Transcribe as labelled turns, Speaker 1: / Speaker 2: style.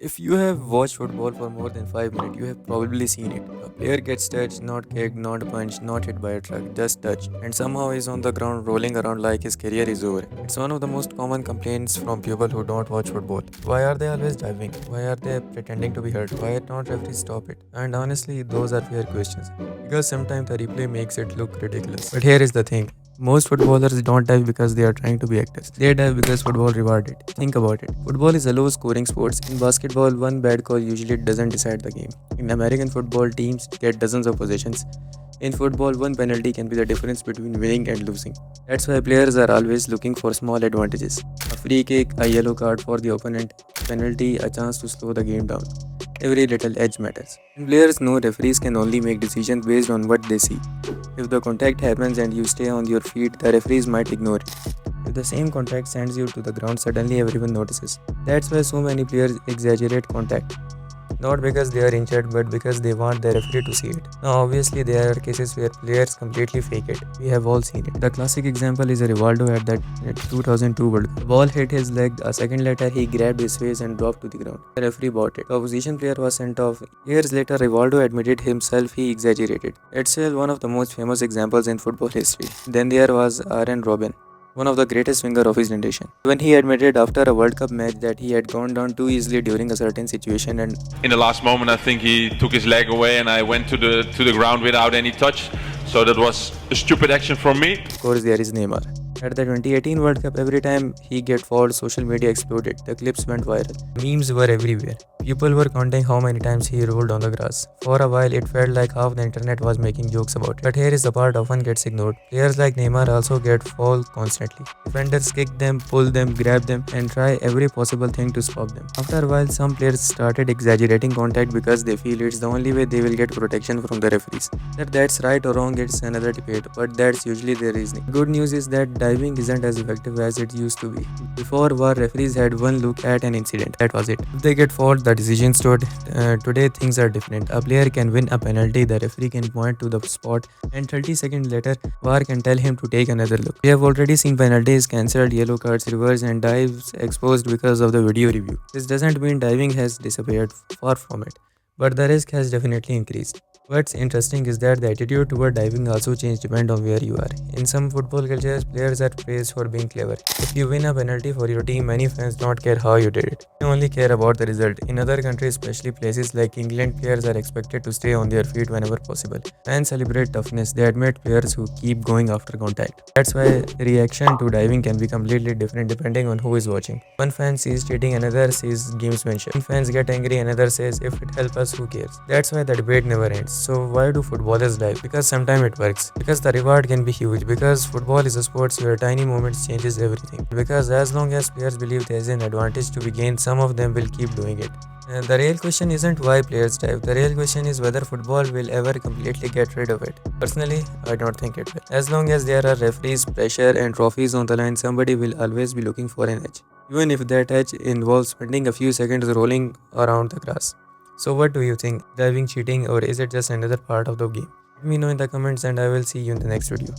Speaker 1: If you have watched football for more than 5 minutes, you have probably seen it. A player gets touched, not kicked, not punched, not hit by a truck, just touched, and somehow is on the ground rolling around like his career is over. It's one of the most common complaints from people who don't watch football. Why are they always diving? Why are they pretending to be hurt? Why don't referees stop it? And honestly, those are fair questions. Because sometimes the replay makes it look ridiculous. But here is the thing. Most footballers don't dive because they are trying to be actors. They dive because football rewarded it. Think about it. Football is a low scoring sport. In basketball, one bad call usually doesn't decide the game. In American football, teams get dozens of possessions. In football, one penalty can be the difference between winning and losing. That's why players are always looking for small advantages. A free kick, a yellow card for the opponent, penalty, a chance to slow the game down. Every little edge matters. And players know referees can only make decisions based on what they see. If the contact happens and you stay on your feet, the referees might ignore it. If the same contact sends you to the ground, suddenly everyone notices. That's why so many players exaggerate contact. Not because they are injured, but because they want the referee to see it. Now, obviously, there are cases where players completely fake it. We have all seen it. The classic example is Rivaldo at that 2002 World Cup. The ball hit his leg. A second later, he grabbed his face and dropped to the ground. The referee bought it. The opposition player was sent off. Years later, Rivaldo admitted himself he exaggerated. It's still one of the most famous examples in football history. Then there was Aaron Robben, one of the greatest winger of his generation. When he admitted after a World Cup match that he had gone down too easily during a certain situation, and
Speaker 2: in the last moment I think he took his leg away and I went to the ground without any touch, so that was a stupid action from me.
Speaker 1: of course there is Neymar. At the 2018 World Cup, every time he get fouled, social media exploded. The clips went viral. Memes were everywhere. People were counting how many times he rolled on the grass. For a while, it felt like half the internet was making jokes about it. But here is the part often gets ignored. Players like Neymar also get fouled constantly. Defenders kick them, pull them, grab them, and try every possible thing to stop them. After a while, some players started exaggerating contact because they feel it's the only way they will get protection from the referees. That that's right or wrong, it's another debate, but that's usually their reasoning. Good news is that diving isn't as effective as it used to be. Before war, referees had one look at an incident. That was it. If they get fouled, the decision stood. Today, things are different. A player can win a penalty, the referee can point to the spot, and 30 seconds later, VAR can tell him to take another look. We have already seen penalties cancelled, yellow cards reversed, and dives exposed because of the video review. This doesn't mean diving has disappeared, far from it, but the risk has definitely increased. What's interesting is that the attitude toward diving also changed depending on where you are. In some football cultures, players are praised for being clever. If you win a penalty for your team, many fans don't care how you did it. They only care about the result. In other countries, especially places like England, players are expected to stay on their feet whenever possible. Fans celebrate toughness. They admit players who keep going after contact. That's why reaction to diving can be completely different depending on who is watching. One fan sees cheating, another sees gamesmanship. One fans get angry, another says if it helps us, who cares? That's why the debate never ends. So why do footballers dive? Because sometimes it works. Because the reward can be huge. Because football is a sport where tiny moments changes everything. Because as long as players believe there is an advantage to be gained, some of them will keep doing it. The real question isn't why players dive. The real question is whether football will ever completely get rid of it. Personally, I don't think it will. As long as there are referees, pressure, and trophies on the line, somebody will always be looking for an edge. Even if that edge involves spending a few seconds rolling around the grass. So what do you think? Diving cheating, or is it just another part of the game? Let me know in the comments and I will see you in the next video.